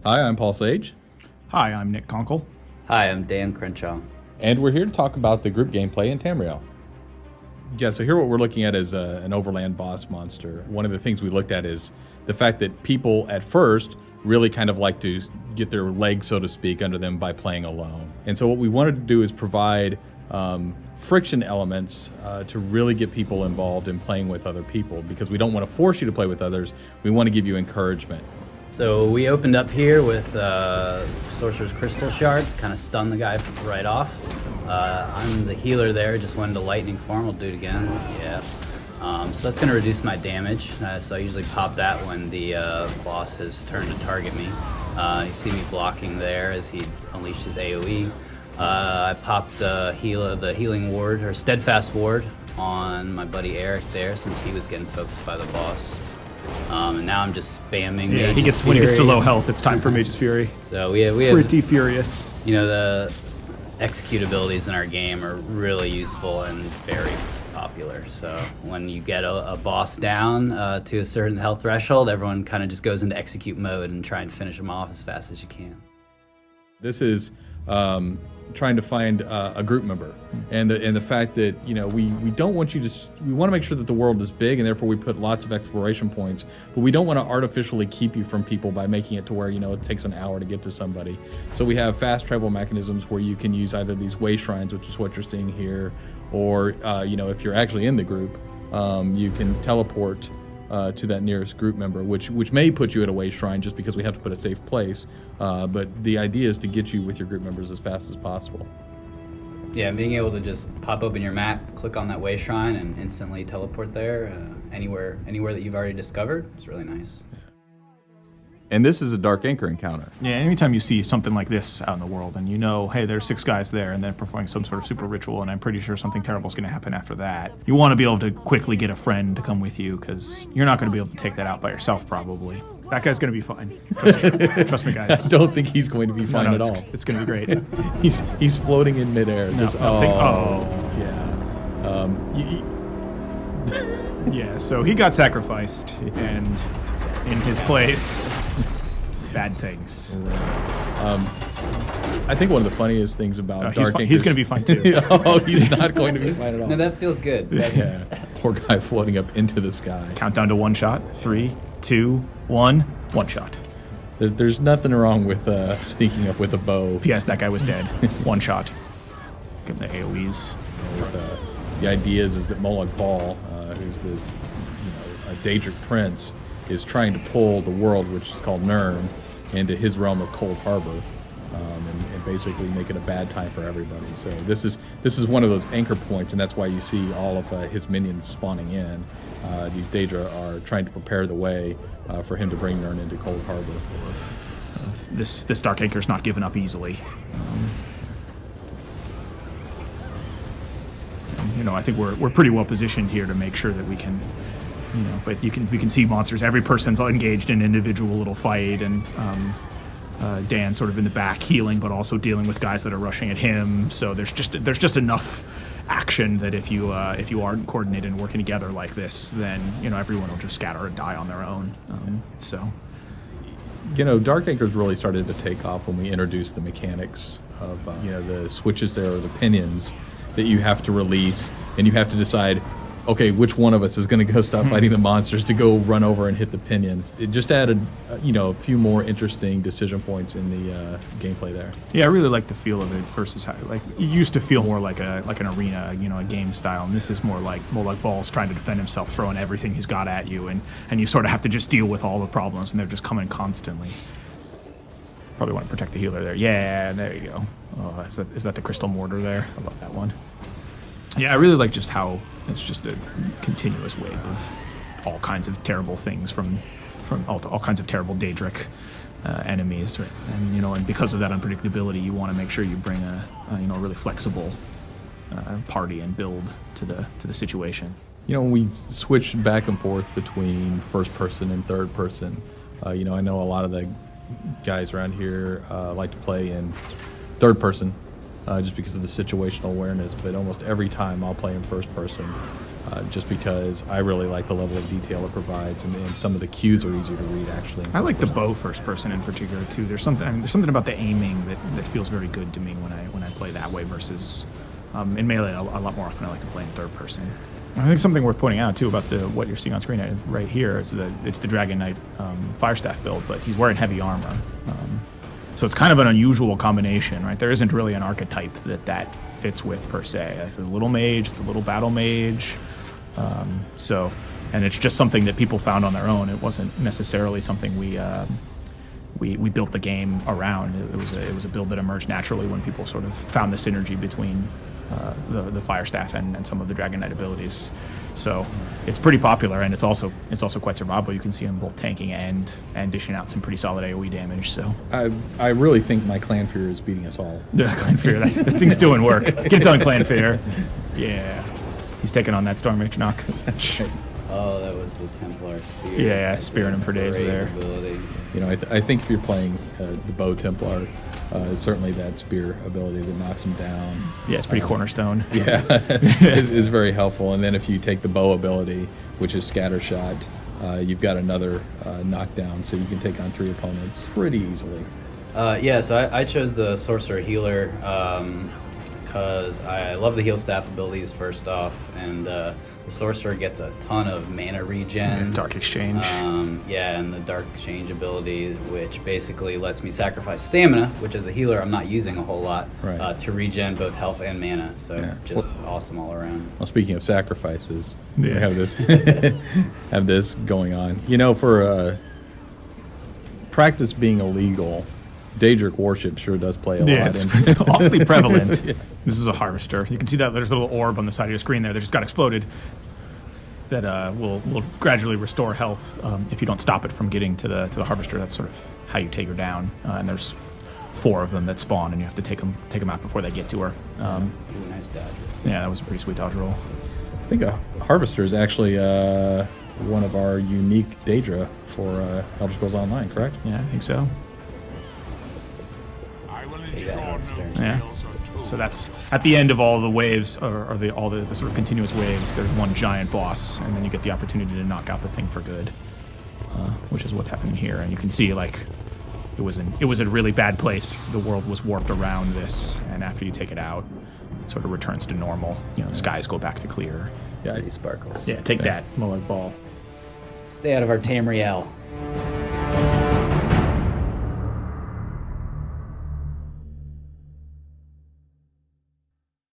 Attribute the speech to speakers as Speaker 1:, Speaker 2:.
Speaker 1: Hi, I'm Paul Sage,
Speaker 2: Hi, I'm Nick Conkle.
Speaker 3: Hi, I'm Dan Crenshaw.
Speaker 1: and we're here to talk about the group gameplay in Tamriel. Yeah, so here what we're looking at is an overland boss monster. One of the things we looked at is the fact that people at first really kind of like to get their legs, so to speak, under them by playing alone. And so what we wanted to do is provide friction elements to really get people involved in playing with other people, because we don't want to force you to play with others. We want to give you encouragement.
Speaker 3: So we opened up here with Sorcerer's Crystal Shard, kind of stunned the guy right off. I'm the healer there, just went into lightning form, we'll do it again, yeah. So that's going to reduce my damage, so I usually pop that when the boss has turned to target me. You see me blocking there as he unleashed his AoE. I popped the healing ward, or steadfast ward, on my buddy Eric there, since he was getting focused by the boss. And now I'm just spamming.
Speaker 2: Yeah,
Speaker 3: Mage's
Speaker 2: when he gets to
Speaker 3: Fury.
Speaker 2: low health, it's time for Mage's Fury.
Speaker 3: So we have
Speaker 2: Pretty furious.
Speaker 3: the execute abilities in our game are really useful and very popular. So when you get a boss down to a certain health threshold, everyone kind of just goes into execute mode and try and finish them off as fast as you can.
Speaker 1: This is trying to find a group member, and the fact that we don't want you to. We want to make sure that the world is big, and therefore we put lots of exploration points. But we don't want to artificially keep you from people by making it to where it takes an hour to get to somebody. So we have fast travel mechanisms where you can use either these way shrines, which is what you're seeing here, or if you're actually in the group, you can teleport to that nearest group member, which may put you at a way shrine just because we have to put a safe place. But the idea is to get you with your group members as fast as possible.
Speaker 3: Yeah, and being able to just pop open your map, click on that way shrine, and instantly teleport there anywhere that you've already discovered. It's really nice.
Speaker 1: And this is a Dark Anchor encounter.
Speaker 2: Yeah, anytime you see something like this out in the world and hey, there's 6 guys there and they're performing some sort of super ritual and I'm pretty sure something terrible is going to happen after that, you want to be able to quickly get a friend to come with you because you're not going to be able to take that out by yourself probably. That guy's going to be fine. Trust me, guys.
Speaker 1: I don't think he's going to be fine at all.
Speaker 2: It's going to be great.
Speaker 1: He's floating in midair.
Speaker 2: Yeah. Yeah, so he got sacrificed and in his place, bad things.
Speaker 1: I think one of the funniest things about Dark Anchor,
Speaker 2: he's going to be fine too.
Speaker 1: He's not going to be fine at all.
Speaker 3: No, that feels good.
Speaker 1: Yeah. Poor guy floating up into the sky.
Speaker 2: Countdown to 1 shot. 3, 2, 1. 1 shot.
Speaker 1: There's nothing wrong with sneaking up with a bow.
Speaker 2: P.S. That guy was dead. 1 shot. Give him the AoEs.
Speaker 1: The idea is that Molag Bal, who's this a Daedric prince, is trying to pull the world, which is called Nirn, into his realm of Cold Harbor, and basically make it a bad time for everybody. So this is one of those anchor points, and that's why you see all of his minions spawning in. These Daedra are trying to prepare the way for him to bring Nirn into Cold Harbor.
Speaker 2: This Dark Anchor's not given up easily. I think we're pretty well positioned here to make sure that we can. But we can see monsters. Every person's engaged in an individual little fight, and Dan sort of in the back healing, but also dealing with guys that are rushing at him. So there's just enough action that if you aren't coordinated and working together like this, then everyone will just scatter and die on their own.
Speaker 1: Dark Anchor's really started to take off when we introduced the mechanics of the switches there, or the pinions that you have to release, and you have to decide, okay, which one of us is going to go stop fighting the monsters to go run over and hit the pinions. It just added, a few more interesting decision points in the gameplay there.
Speaker 2: Yeah, I really like the feel of it versus how it used to feel more like an arena, a game style, and this is more like Bal's trying to defend himself, throwing everything he's got at you, and you sort of have to just deal with all the problems, and they're just coming constantly. Probably want to protect the healer there. Yeah, there you go. Oh, is that the crystal mortar there? I love that one. Yeah, I really like just how it's just a continuous wave of all kinds of terrible things from all kinds of terrible Daedric enemies, right? And because of that unpredictability, you want to make sure you bring a really flexible party and build to the situation.
Speaker 1: When we switch back and forth between first person and third person, I know a lot of the guys around here like to play in third person just because of the situational awareness, but almost every time I'll play in first person just because I really like the level of detail it provides, and some of the cues are easier to read actually.
Speaker 2: I like the bow first person in particular too. There's something about the aiming that feels very good to me when I play that way versus in melee. A lot more often I like to play in third person. I think something worth pointing out too about what you're seeing on screen right here is it's the Dragon Knight Firestaff build, but he's wearing heavy armor. So it's kind of an unusual combination, right? There isn't really an archetype that fits with per se. It's a little mage, it's a little battle mage. And it's just something that people found on their own. It wasn't necessarily something we built the game around. It was a build that emerged naturally when people sort of found the synergy between the Firestaff and some of the Dragon Knight abilities. So it's pretty popular, and it's also quite survivable. You can see him both tanking and dishing out some pretty solid AoE damage. So
Speaker 1: I really think my Clanfear is beating us all.
Speaker 2: the Clanfear, that thing's doing work. Get it done, Clanfear. Yeah, he's taking on that Storm Mage knock.
Speaker 3: Oh, that was the Templar Spear.
Speaker 2: Yeah, spearing him for days
Speaker 3: Great
Speaker 2: there.
Speaker 3: ability.
Speaker 1: You know, I think if you're playing the Bow Templar, certainly that spear ability that knocks him down.
Speaker 2: Yeah, it's pretty cornerstone.
Speaker 1: Yeah, is very helpful. And then if you take the bow ability, which is scatter shot, you've got another knockdown, so you can take on 3 opponents pretty easily.
Speaker 3: Yeah, so I chose the Sorcerer Healer because I love the heal staff abilities first off, and the Sorcerer gets a ton of mana regen.
Speaker 2: Dark Exchange.
Speaker 3: Yeah, and the Dark Exchange ability, which basically lets me sacrifice stamina, which as a healer I'm not using a whole lot,
Speaker 1: Right.
Speaker 3: to regen both health and mana. So
Speaker 1: Yeah.
Speaker 3: just awesome all around.
Speaker 1: Well, speaking of sacrifices, we
Speaker 2: Yeah.
Speaker 1: have this have this going on. You know, for practice being illegal, Daedric worship sure does play a
Speaker 2: Yeah,
Speaker 1: lot.
Speaker 2: it's awfully prevalent. This is a harvester. You can see that there's a little orb on the side of your screen there that just got exploded. That will gradually restore health if you don't stop it from getting to the harvester. That's sort of how you take her down. And there's 4 of them that spawn, and you have to take them out before they get to her.
Speaker 3: Ooh, nice dodge.
Speaker 2: Yeah, that was a pretty sweet dodge roll.
Speaker 1: I think a harvester is actually one of our unique Daedra for Elder Scrolls Online, correct?
Speaker 2: Yeah, I think so.
Speaker 3: Take that harvester.
Speaker 2: Yeah. So that's at the end of all the waves, or all the sort of continuous waves. There's one giant boss, and then you get the opportunity to knock out the thing for good, which is what's happening here. And you can see like it was a really bad place. The world was warped around this, and after you take it out, it sort of returns to normal. You know, the skies go back to clear.
Speaker 1: Yeah,
Speaker 3: Pretty sparkles.
Speaker 2: Yeah, take that, Molag Ball.
Speaker 3: Stay out of our Tamriel.